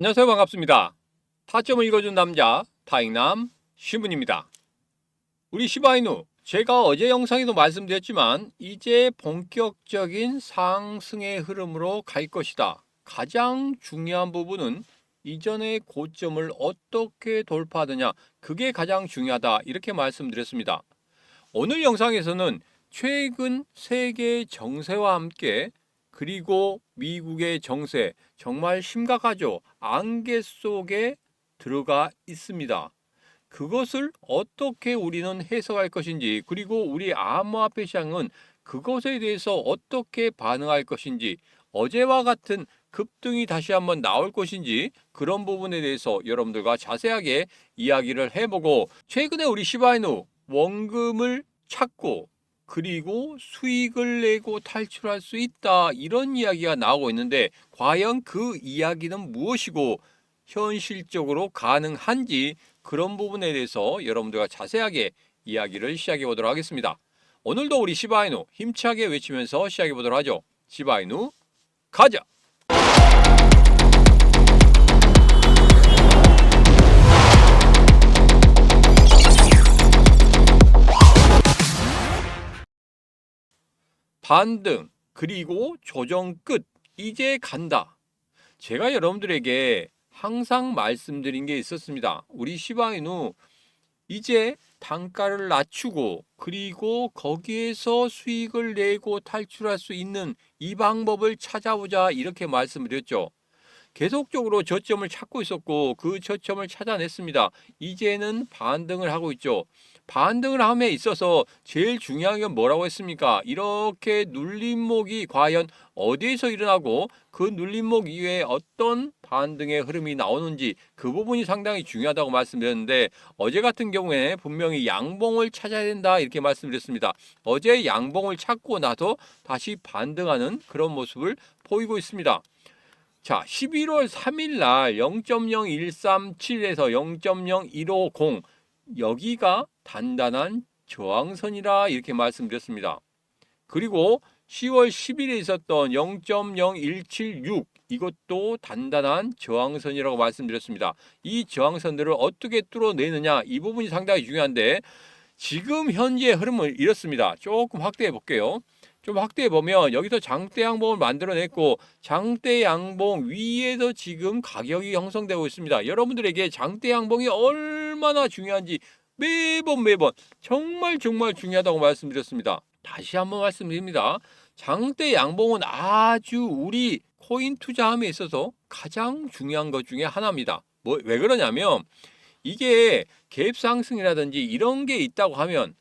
안녕하세요. 반갑습니다. 타점을 읽어준 남자 타익남 신문입니다. 우리 시바이누, 제가 어제 영상에도 말씀드렸지만 이제 본격적인 상승의 흐름으로 갈 것이다. 가장 중요한 부분은 이전의 고점을 어떻게 돌파하느냐, 그게 가장 중요하다, 이렇게 말씀드렸습니다. 오늘 영상에서는 최근 세계 정세와 함께, 그리고 미국의 정세, 정말 심각하죠. 안개 속에 들어가 있습니다. 그것을 어떻게 우리는 해석할 것인지, 그리고 우리 암호화폐 시장은 그것에 대해서 어떻게 반응할 것인지, 어제와 같은 급등이 다시 한번 나올 것인지, 그런 부분에 대해서 여러분들과 자세하게 이야기를 해보고, 최근에 우리 시바이누 원금을 찾고 그리고 수익을 내고 탈출할 수 있다, 이런 이야기가 나오고 있는데, 과연 그 이야기는 무엇이고 현실적으로 가능한지, 그런 부분에 대해서 여러분들과 자세하게 이야기를 시작해 보도록 하겠습니다. 오늘도 우리 시바이누 힘차게 외치면서 시작해 보도록 하죠. 시바이누 가자. 반등 그리고 조정 끝, 이제 간다. 제가 여러분들에게 항상 말씀드린 게 있었습니다. 우리 시바이누 이제 단가를 낮추고 그리고 거기에서 수익을 내고 탈출할 수 있는 이 방법을 찾아보자, 이렇게 말씀드렸죠. 계속적으로 저점을 찾고 있었고 그 저점을 찾아냈습니다. 이제는 반등을 하고 있죠. 반등을 함에 있어서 제일 중요한 건 뭐라고 했습니까? 이렇게 눌림목이 과연 어디에서 일어나고 그 눌림목 이외에 어떤 반등의 흐름이 나오는지, 그 부분이 상당히 중요하다고 말씀드렸는데, 어제 같은 경우에 분명히 양봉을 찾아야 된다, 이렇게 말씀드렸습니다. 어제 양봉을 찾고 나서 다시 반등하는 그런 모습을 보이고 있습니다. 자, 11월 3일 날 0.0137에서 0.0150, 여기가 단단한 저항선이라, 이렇게 말씀드렸습니다. 그리고 10월 10일에 있었던 0.0176, 이것도 단단한 저항선이라고 말씀드렸습니다. 이 저항선들을 어떻게 뚫어내느냐, 이 부분이 상당히 중요한데, 지금 현재 흐름을 이렇습니다. 조금 확대해 볼게요. 좀 확대해 보면 여기서 장대 양봉을 만들어냈고, 장대 양봉 위에서 지금 가격이 형성되고 있습니다. 여러분들에게 장대 양봉이 얼마나 중요한지 매번 정말 중요하다고 말씀드렸습니다. 다시 한번 말씀드립니다. 장대 양봉은 아주 우리 코인 투자함에 있어서 가장 중요한 것 중에 하나입니다. 왜 그러냐면, 이게 갭 상승이라든지 이런 게 있다고 하면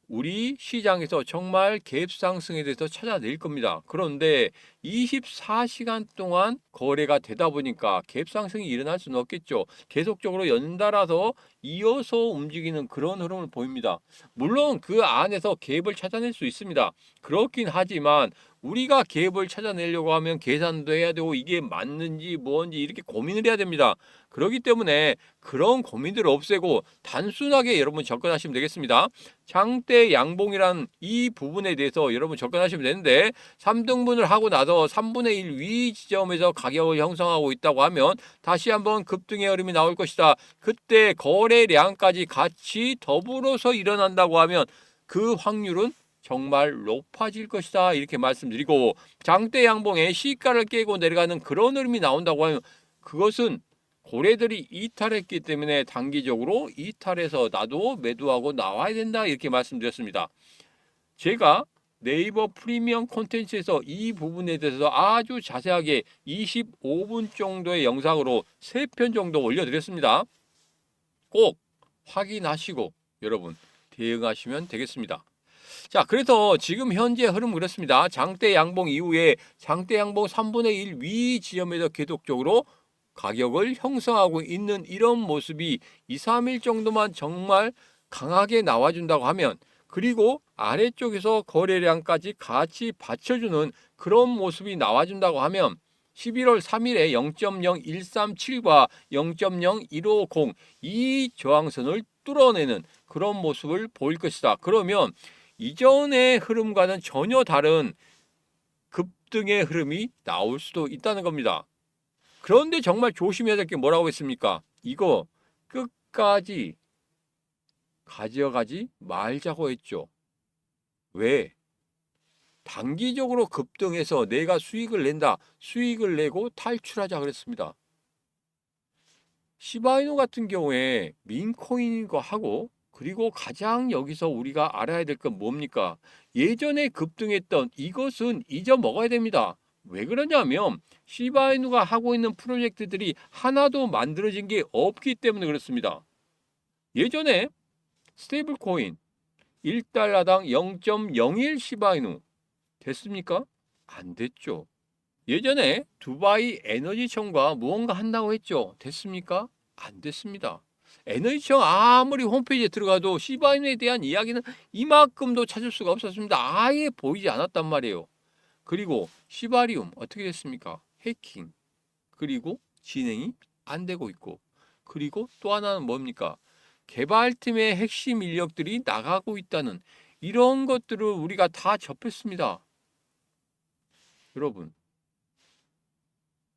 우리 시장에서 정말 갭 상승에 대해서 찾아낼 겁니다. 그런데 24시간 동안 거래가 되다 보니까 갭 상승이 일어날 수는 없겠죠. 계속적으로 연달아서 이어서 움직이는 그런 흐름을 보입니다. 물론 그 안에서 갭을 찾아낼 수 있습니다. 그렇긴 하지만 우리가 갭을 찾아내려고 하면 계산도 해야 되고 이게 맞는지 뭔지 이렇게 고민을 해야 됩니다. 그렇기 때문에 그런 고민들을 없애고 단순하게 여러분 접근하시면 되겠습니다. 장대 양봉이란 이 부분에 대해서 여러분 접근하시면 되는데, 3등분을 하고 나서 3분의 1 위 지점에서 가격을 형성하고 있다고 하면 다시 한번 급등의 흐름이 나올 것이다. 그때 거래량까지 같이 더불어서 일어난다고 하면 그 확률은 정말 높아질 것이다, 이렇게 말씀드리고, 장대 양봉의 시가를 깨고 내려가는 그런 흐름이 나온다고 하면 그것은 고래들이 이탈했기 때문에 단기적으로 이탈해서 나도 매도하고 나와야 된다, 이렇게 말씀드렸습니다. 제가 네이버 프리미엄 콘텐츠에서 이 부분에 대해서 아주 자세하게 25분 정도의 영상으로 3편 정도 올려드렸습니다. 꼭 확인하시고 여러분 대응하시면 되겠습니다. 자, 그래서 지금 현재 흐름 그렇습니다. 장대 양봉 이후에 장대 양봉 3분의 1 위 지점에서 계속적으로 가격을 형성하고 있는 이런 모습이 2, 3일 정도만 정말 강하게 나와준다고 하면, 그리고 아래쪽에서 거래량까지 같이 받쳐주는 그런 모습이 나와준다고 하면 11월 3일에 0.0137과 0.0150, 이 저항선을 뚫어내는 그런 모습을 보일 것이다. 그러면 이전의 흐름과는 전혀 다른 급등의 흐름이 나올 수도 있다는 겁니다. 그런데 정말 조심해야 될 게 뭐라고 했습니까? 이거 끝까지 가져가지 말자고 했죠. 왜? 단기적으로 급등해서 내가 수익을 낸다. 수익을 내고 탈출하자 그랬습니다. 시바이누 같은 경우에 민코인인 거 하고, 그리고 가장 여기서 우리가 알아야 될 건 뭡니까? 예전에 급등했던 이것은 잊어먹어야 됩니다. 왜 그러냐면 시바이누가 하고 있는 프로젝트들이 하나도 만들어진 게 없기 때문에 그렇습니다. 예전에 스테이블 코인 1달러당 0.01 시바이누 됐습니까? 안 됐죠. 예전에 두바이 에너지청과 무언가 한다고 했죠. 됐습니까? 안 됐습니다. 에너지청 아무리 홈페이지에 들어가도 시바인에 대한 이야기는 이만큼도 찾을 수가 없었습니다. 아예 보이지 않았단 말이에요. 그리고 시바리움 어떻게 됐습니까? 해킹. 그리고 진행이 안 되고 있고. 그리고 또 하나는 뭡니까? 개발팀의 핵심 인력들이 나가고 있다는 이런 것들을 우리가 다 접했습니다. 여러분,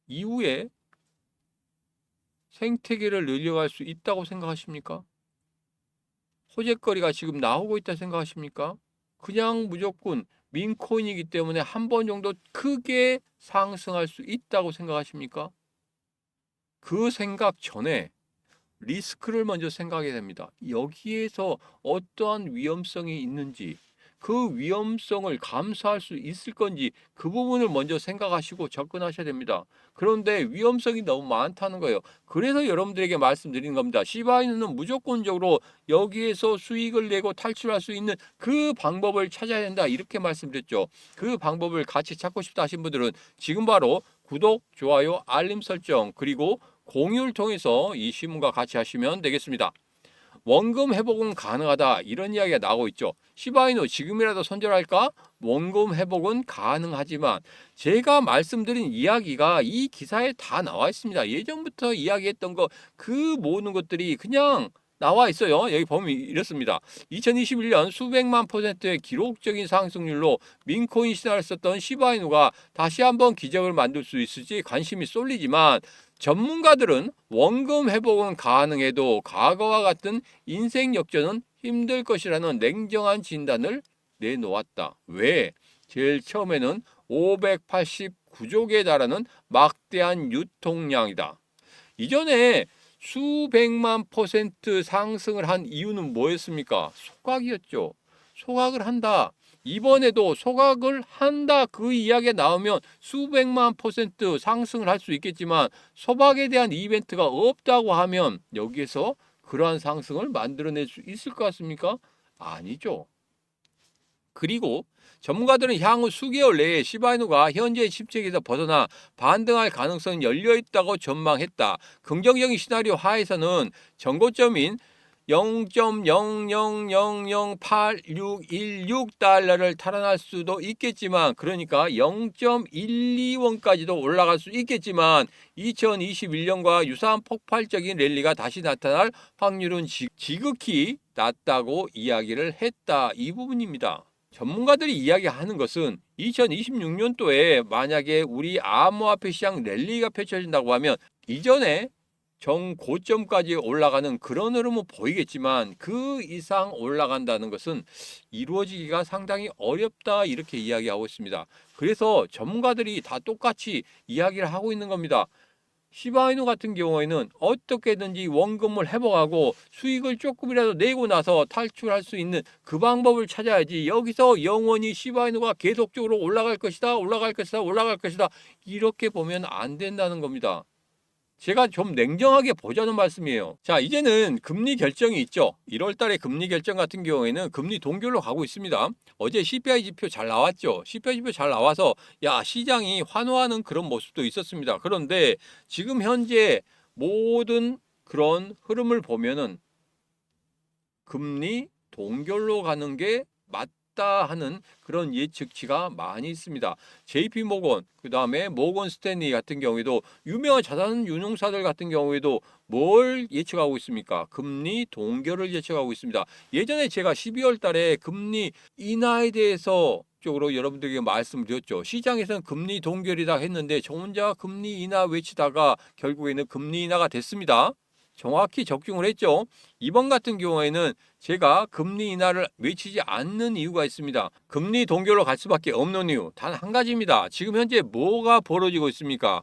이후에 생태계를 늘려갈 수 있다고 생각하십니까? 호재거리가 지금 나오고 있다 생각하십니까? 그냥 무조건 민코인이기 때문에 한 번 정도 크게 상승할 수 있다고 생각하십니까? 그 생각 전에 리스크를 먼저 생각해야 됩니다. 여기에서 어떠한 위험성이 있는지, 그 위험성을 감수할 수 있을 건지 그 부분을 먼저 생각하시고 접근하셔야 됩니다. 그런데 위험성이 너무 많다는 거예요. 그래서 여러분들에게 말씀드리는 겁니다. 시바이누는 무조건적으로 여기에서 수익을 내고 탈출할 수 있는 그 방법을 찾아야 된다. 이렇게 말씀드렸죠. 그 방법을 같이 찾고 싶다 하신 분들은 지금 바로 구독, 좋아요, 알림 설정, 그리고 공유를 통해서 이 신문과 같이 하시면 되겠습니다. 원금 회복은 가능하다 이런 이야기가 나오고 있죠. 시바이누 지금이라도 손절할까? 원금 회복은 가능하지만 제가 말씀드린 이야기가 이 기사에 다 나와 있습니다. 예전부터 이야기했던 거 그 모든 것들이 그냥 나와 있어요. 여기 보면 이렇습니다. 2021년 수백만 %의 기록적인 상승률로 민코인 신화를 썼던 시바이누가 다시 한번 기적을 만들 수 있을지 관심이 쏠리지만 전문가들은 원금 회복은 가능해도 과거와 같은 인생 역전은 힘들 것이라는 냉정한 진단을 내놓았다. 왜? 제일 처음에는 589조 개에 달하는 막대한 유통량이다. 이전에 수백만 % 상승을 한 이유는 뭐였습니까? 소각이었죠. 소각을 한다. 이번에도 소각을 한다 그 이야기가 나오면 수백만 % 상승을 할 수 있겠지만 소박에 대한 이벤트가 없다고 하면 여기에서 그러한 상승을 만들어낼 수 있을 것 같습니까? 아니죠. 그리고 전문가들은 향후 수개월 내에 시바이누가 현재의 침체기에서 벗어나 반등할 가능성이 열려 있다고 전망했다. 긍정적인 시나리오 하에서는 전고점인 0.00008616달러를 탈환할 수도 있겠지만, 그러니까 0.12원까지도 올라갈 수 있겠지만 2021년과 유사한 폭발적인 랠리가 다시 나타날 확률은 지극히 낮다고 이야기를 했다. 이 부분입니다. 전문가들이 이야기하는 것은 2026년도에 만약에 우리 암호화폐 시장 랠리가 펼쳐진다고 하면 이전에 정고점까지 올라가는 그런 흐름은 보이겠지만 그 이상 올라간다는 것은 이루어지기가 상당히 어렵다 이렇게 이야기하고 있습니다. 그래서 전문가들이 다 똑같이 이야기를 하고 있는 겁니다. 시바이누 같은 경우에는 어떻게든지 원금을 회복하고 수익을 조금이라도 내고 나서 탈출할 수 있는 그 방법을 찾아야지, 여기서 영원히 시바이누가 계속적으로 올라갈 것이다 올라갈 것이다 올라갈 것이다 이렇게 보면 안 된다는 겁니다. 제가 좀 냉정하게 보자는 말씀이에요. 자, 이제는 금리 결정이 있죠. 1월 달에 금리 결정 같은 경우에는 금리 동결로 가고 있습니다. 어제 CPI 지표 잘 나왔죠. CPI 지표 잘 나와서 시장이 환호하는 그런 모습도 있었습니다. 그런데 지금 현재 모든 그런 흐름을 보면은 금리 동결로 가는 게 맞다 하는 그런 예측치가 많이 있습니다. JP 모건, 그 다음에 모건 스탠리 같은 경우에도 유명한 자산운용사들 같은 경우에도 뭘 예측하고 있습니까? 금리 동결을 예측하고 있습니다. 예전에 제가 12월 달에 금리 인하에 대해서 계속적으로 여러분들에게 말씀드렸죠. 시장에서는 금리 동결이다 했는데 저 혼자 금리 인하 외치다가 결국에는 금리 인하가 됐습니다. 정확히 적중을 했죠. 이번 같은 경우에는 제가 금리 인하를 외치지 않는 이유가 있습니다. 금리 동결로 갈 수밖에 없는 이유 단 한 가지입니다. 지금 현재 뭐가 벌어지고 있습니까?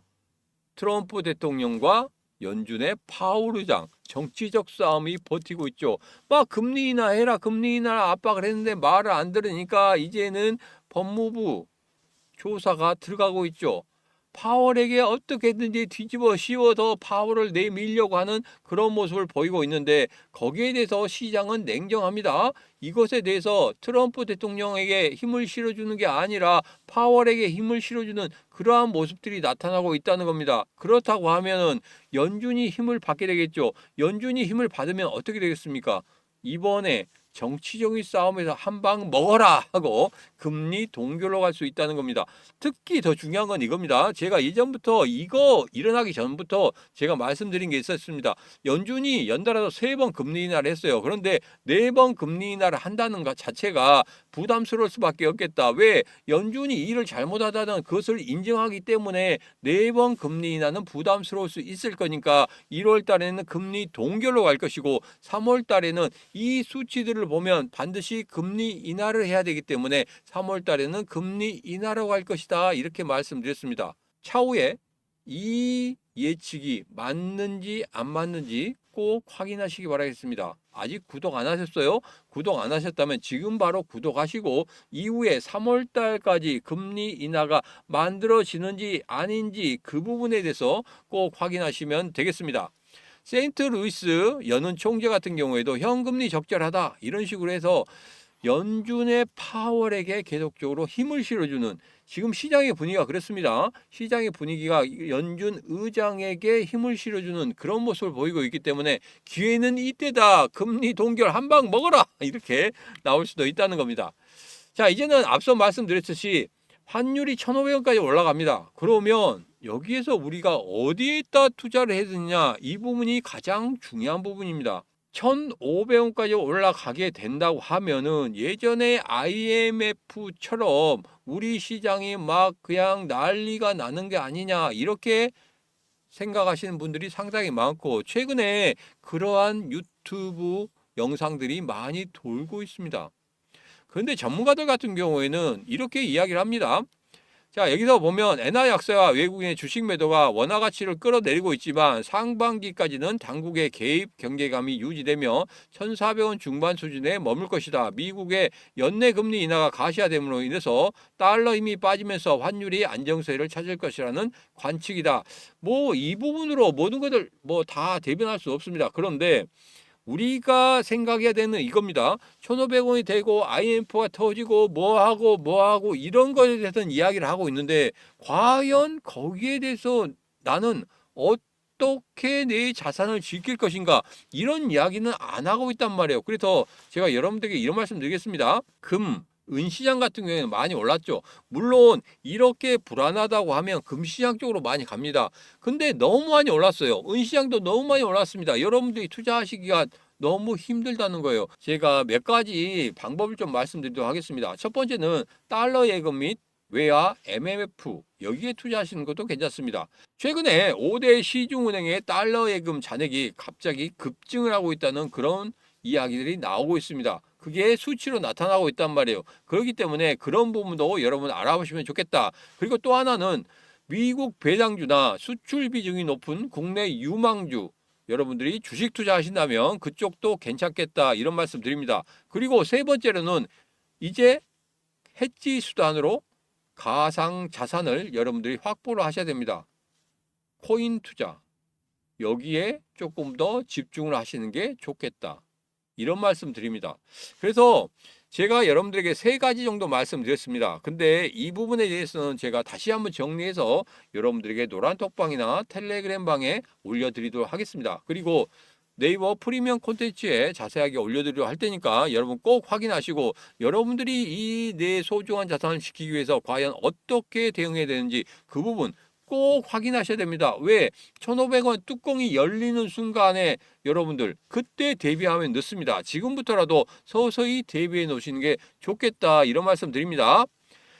트럼프 대통령과 연준의 파월 의장 정치적 싸움이 버티고 있죠. 막 금리 인하해라 금리 인하 압박을 했는데 말을 안 들으니까 이제는 법무부 조사가 들어가고 있죠. 파월에게 어떻게든지 뒤집어 씌워서 파월을 내밀려고 하는 그런 모습을 보이고 있는데 거기에 대해서 시장은 냉정합니다. 이것에 대해서 트럼프 대통령에게 힘을 실어주는 게 아니라 파월에게 힘을 실어주는 그러한 모습들이 나타나고 있다는 겁니다. 그렇다고 하면은 연준이 힘을 받게 되겠죠. 연준이 힘을 받으면 어떻게 되겠습니까? 이번에 정치적인 싸움에서 한 방 먹어라 하고 금리 동결로 갈 수 있다는 겁니다. 특히 더 중요한 건 이겁니다. 제가 예전부터 이거 일어나기 전부터 제가 말씀드린 게 있었습니다. 연준이 연달아서 3번 금리 인하를 했어요. 그런데 4번 금리 인하를 한다는 것 자체가 부담스러울 수밖에 없겠다. 왜? 연준이 일을 잘못하다는 그것을 인정하기 때문에 4번 금리 인하는 부담스러울 수 있을 거니까 1월 달에는 금리 동결로 갈 것이고 3월 달에는 이 수치들을 보면 반드시 금리 인하를 해야 되기 때문에 3월 달에는 금리 인하로 갈 것이다. 이렇게 말씀드렸습니다. 차후에 이 예측이 맞는지 안 맞는지 꼭 확인하시기 바라겠습니다. 아직 구독 안 하셨어요? 구독 안 하셨다면 지금 바로 구독하시고 이후에 3월 달까지 금리 인하가 만들어지는지 아닌지 그 부분에 대해서 꼭 확인하시면 되겠습니다. 세인트루이스 연은 총재 같은 경우에도 현금리 적절하다 이런 식으로 해서 연준의 파월에게 계속적으로 힘을 실어주는 지금 시장의 분위기가 그렇습니다. 시장의 분위기가 연준 의장에게 힘을 실어주는 그런 모습을 보이고 있기 때문에 기회는 이때다. 금리 동결 한 방 먹어라. 이렇게 나올 수도 있다는 겁니다. 자, 이제는 앞서 말씀드렸듯이 환율이 1,500원까지 올라갑니다. 그러면 여기에서 우리가 어디에다 투자를 해야 되느냐 이 부분이 가장 중요한 부분입니다. 1,500원까지 올라가게 된다고 하면은 예전에 IMF처럼 우리 시장이 막 그냥 난리가 나는 게 아니냐 이렇게 생각하시는 분들이 상당히 많고 최근에 그러한 유튜브 영상들이 많이 돌고 있습니다. 그런데 전문가들 같은 경우에는 이렇게 이야기를 합니다. 자, 여기서 보면 엔화 약세와 외국인의 주식 매도가 원화 가치를 끌어내리고 있지만 상반기까지는 당국의 개입 경계감이 유지되며 1,400원 중반 수준에 머물 것이다. 미국의 연내 금리 인하가 가시화됨으로 인해서 달러 힘이 빠지면서 환율이 안정세를 찾을 것이라는 관측이다. 뭐 이 부분으로 모든 것을 뭐 다 대변할 수 없습니다. 그런데 우리가 생각해야 되는 이겁니다. 1,500원이 되고 IMF가 터지고 뭐하고 이런 것에 대해서는 이야기를 하고 있는데 과연 거기에 대해서 나는 어떻게 내 자산을 지킬 것인가 이런 이야기는 안 하고 있단 말이에요. 그래서 제가 여러분들에게 이런 말씀 드리겠습니다. 은시장 같은 경우에는 많이 올랐죠. 물론 이렇게 불안하다고 하면 금시장 쪽으로 많이 갑니다. 근데 너무 많이 올랐어요. 은시장도 너무 많이 올랐습니다. 여러분들이 투자하시기가 너무 힘들다는 거예요. 제가 몇 가지 방법을 좀 말씀드리도록 하겠습니다. 첫 번째는 달러 예금 및 외화 MMF 여기에 투자하시는 것도 괜찮습니다. 최근에 5대 시중은행의 달러 예금 잔액이 갑자기 급증을 하고 있다는 그런 이야기들이 나오고 있습니다. 그게 수치로 나타나고 있단 말이에요. 그렇기 때문에 그런 부분도 여러분 알아보시면 좋겠다. 그리고 또 하나는 미국 배당주나 수출 비중이 높은 국내 유망주 여러분들이 주식 투자하신다면 그쪽도 괜찮겠다 이런 말씀 드립니다. 그리고 세 번째로는 이제 해지 수단으로 가상 자산을 여러분들이 확보를 하셔야 됩니다. 코인 투자 여기에 조금 더 집중을 하시는 게 좋겠다. 이런 말씀 드립니다. 그래서 제가 여러분들에게 3가지 정도 말씀드렸습니다. 근데 이 부분에 대해서는 제가 다시 한번 정리해서 여러분들에게 노란톡방이나 텔레그램 방에 올려드리도록 하겠습니다. 그리고 네이버 프리미엄 콘텐츠에 자세하게 올려드리도록 할 테니까 여러분 꼭 확인하시고 여러분들이 이 내 소중한 자산을 지키기 위해서 과연 어떻게 대응해야 되는지 그 부분 꼭 확인하셔야 됩니다. 왜? 1,500원 뚜껑이 열리는 순간에 여러분들 그때 대비하면 늦습니다. 지금부터라도 서서히 대비해 놓으시는 게 좋겠다 이런 말씀 드립니다.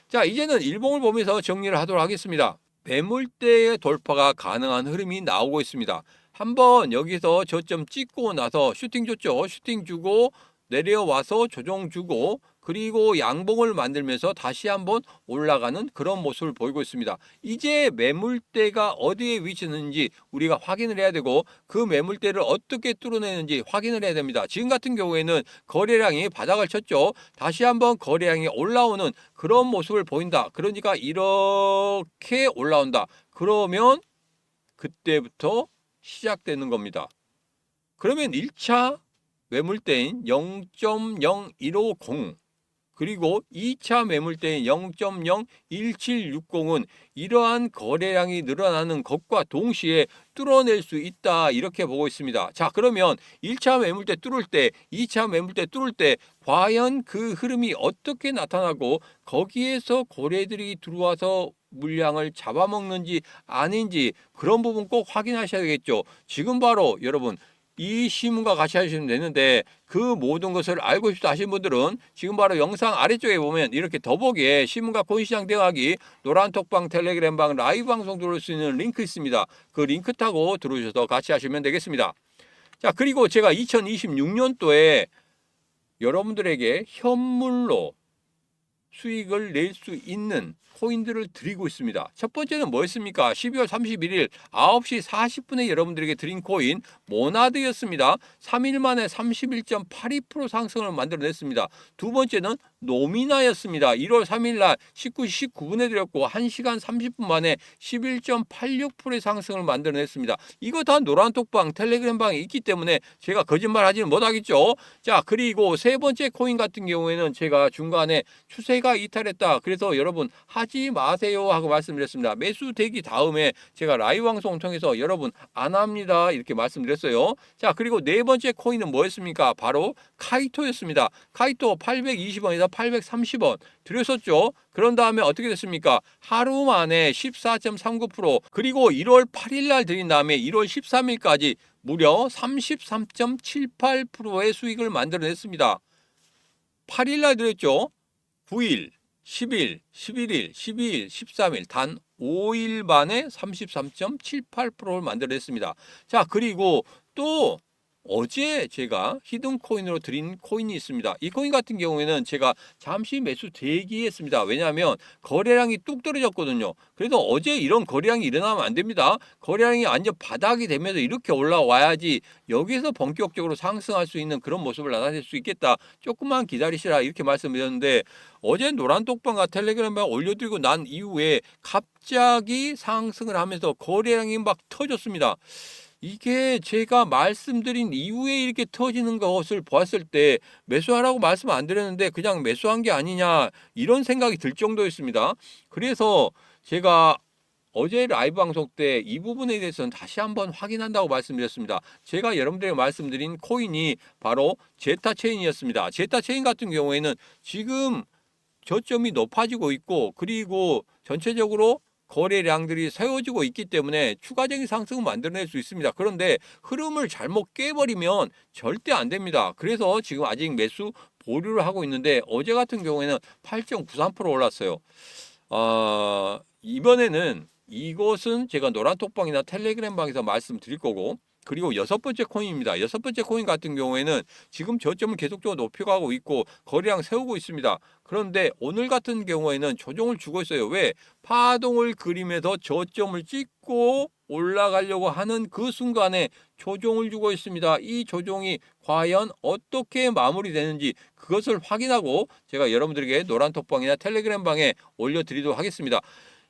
자, 이제는 일봉을 보면서 정리를 하도록 하겠습니다. 매물대의 돌파가 가능한 흐름이 나오고 있습니다. 한번 여기서 저점 찍고 나서 슈팅 줬죠. 슈팅 주고 내려와서 조정 주고 그리고 양봉을 만들면서 다시 한번 올라가는 그런 모습을 보이고 있습니다. 이제 매물대가 어디에 위치했는지 우리가 확인을 해야 되고 그 매물대를 어떻게 뚫어내는지 확인을 해야 됩니다. 지금 같은 경우에는 거래량이 바닥을 쳤죠. 다시 한번 거래량이 올라오는 그런 모습을 보인다. 그러니까 이렇게 올라온다. 그러면 그때부터 시작되는 겁니다. 그러면 1차 매물대인 0.0150 그리고 2차 매물대인 0.01760은 이러한 거래량이 늘어나는 것과 동시에 뚫어낼 수 있다 이렇게 보고 있습니다. 자, 그러면 1차 매물대 뚫을 때 2차 매물대 뚫을 때 과연 그 흐름이 어떻게 나타나고 거기에서 거래들이 들어와서 물량을 잡아먹는지 아닌지 그런 부분 꼭 확인하셔야 되겠죠. 지금 바로 여러분 이 시문과 같이 하시면 되는데 그 모든 것을 알고 싶다 하신 분들은 지금 바로 영상 아래쪽에 보면 이렇게 더보기에 시문과 코인시장 대화기 노란톡방 텔레그램방 라이브 방송 들어올 수 있는 링크 있습니다. 그 링크 타고 들어오셔서 같이 하시면 되겠습니다. 자, 그리고 제가 2026년도에 여러분들에게 현물로 수익을 낼 수 있는 코인들을 드리고 있습니다. 첫 번째는 뭐였습니까? 12월 31일 9시 40분에 여러분들에게 드린 코인 모나드였습니다. 3일 만에 31.82% 상승을 만들어냈습니다. 두 번째는 노미나였습니다. 1월 3일 날 19시 19분에 드렸고 1시간 30분 만에 11.86%의 상승을 만들어냈습니다. 이거 다 노란톡방 텔레그램방에 있기 때문에 제가 거짓말하지는 못하겠죠. 자, 그리고 세 번째 코인 같은 경우에는 제가 중간에 추세가 이탈했다. 그래서 여러분 하지 마세요 하고 말씀드렸습니다. 매수되기 다음에 제가 라이브 방송을 통해서 여러분 안 합니다 이렇게 말씀드렸어요. 자, 그리고 네 번째 코인은 뭐였습니까? 바로 카이토였습니다. 카이토 820원에서 830원 드렸었죠. 그런 다음에 어떻게 됐습니까? 하루 만에 14.39% 그리고 1월 8일 날 드린 다음에 1월 13일까지 무려 33.78%의 수익을 만들어냈습니다. 8일 날 드렸죠. 9일, 10일, 11일, 12일, 13일 단 5일 만에 33.78%를 만들어냈습니다. 자, 그리고 또 어제 제가 히든 코인으로 드린 코인이 있습니다. 이 코인 같은 경우에는 제가 잠시 매수 대기했습니다. 왜냐하면 거래량이 뚝 떨어졌거든요. 그래서 어제 이런 거래량이 일어나면 안 됩니다. 거래량이 완전 바닥이 되면서 이렇게 올라와야지 여기서 본격적으로 상승할 수 있는 그런 모습을 나타낼 수 있겠다. 조금만 기다리시라 이렇게 말씀드렸는데 어제 노란톡방과 텔레그램방 올려드리고 난 이후에 갑자기 상승을 하면서 거래량이 막 터졌습니다. 이게 제가 말씀드린 이후에 이렇게 터지는 것을 보았을 때 매수하라고 말씀 안 드렸는데 그냥 매수한 게 아니냐 이런 생각이 들 정도였습니다. 그래서 제가 어제 라이브 방송 때 이 부분에 대해서는 다시 한번 확인한다고 말씀드렸습니다. 제가 여러분들에게 말씀드린 코인이 바로 제타체인이었습니다. 제타체인 같은 경우에는 지금 저점이 높아지고 있고 그리고 전체적으로 거래량들이 세워지고 있기 때문에 추가적인 상승을 만들어낼 수 있습니다. 그런데 흐름을 잘못 깨버리면 절대 안 됩니다. 그래서 지금 아직 매수 보류를 하고 있는데 어제 같은 경우에는 8.93% 올랐어요. 이번에는 이것은 제가 노란톡방이나 텔레그램방에서 말씀드릴 거고 그리고 여섯 번째 코인입니다. 여섯 번째 코인 같은 경우에는 지금 저점을 계속적으로 높여가고 있고 거래량 세우고 있습니다. 그런데 오늘 같은 경우에는 조정을 주고 있어요. 왜? 파동을 그리면서 저점을 찍고 올라가려고 하는 그 순간에 조정을 주고 있습니다. 이 조정이 과연 어떻게 마무리되는지 그것을 확인하고 제가 여러분들에게 노란톡방이나 텔레그램방에 올려드리도록 하겠습니다.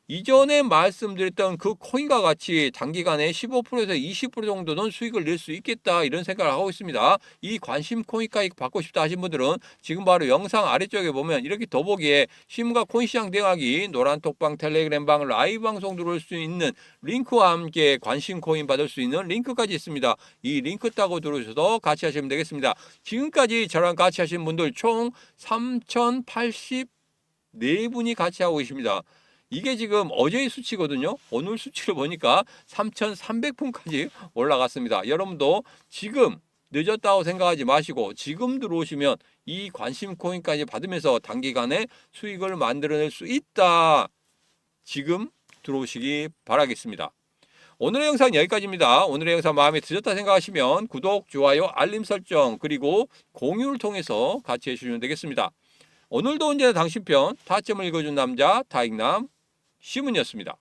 이전에 말씀드렸던 그 코인과 같이 단기간에 15%에서 20% 정도는 수익을 낼 수 있겠다 이런 생각을 하고 있습니다. 이 관심 코인까지 받고 싶다 하신 분들은 지금 바로 영상 아래쪽에 보면 이렇게 더보기에 심과 코인시장 대화기 노란톡방 텔레그램방 라이브 방송 들어올 수 있는 링크와 함께 관심 코인 받을 수 있는 링크까지 있습니다. 이 링크 따고 들어오셔서 같이 하시면 되겠습니다. 지금까지 저랑 같이 하신 분들 총 3,084분이 같이 하고 계십니다. 이게 지금 어제의 수치거든요. 오늘 수치를 보니까 3,300분까지 올라갔습니다. 여러분도 지금 늦었다고 생각하지 마시고 지금 들어오시면 이 관심 코인까지 받으면서 단기간에 수익을 만들어낼 수 있다. 지금 들어오시기 바라겠습니다. 오늘의 영상 여기까지입니다. 오늘의 영상 마음에 드셨다 생각하시면 구독, 좋아요, 알림 설정 그리고 공유를 통해서 같이 해주시면 되겠습니다. 오늘도 언제나 당신 편 타점을 읽어준 남자 타익남 시문이었습니다.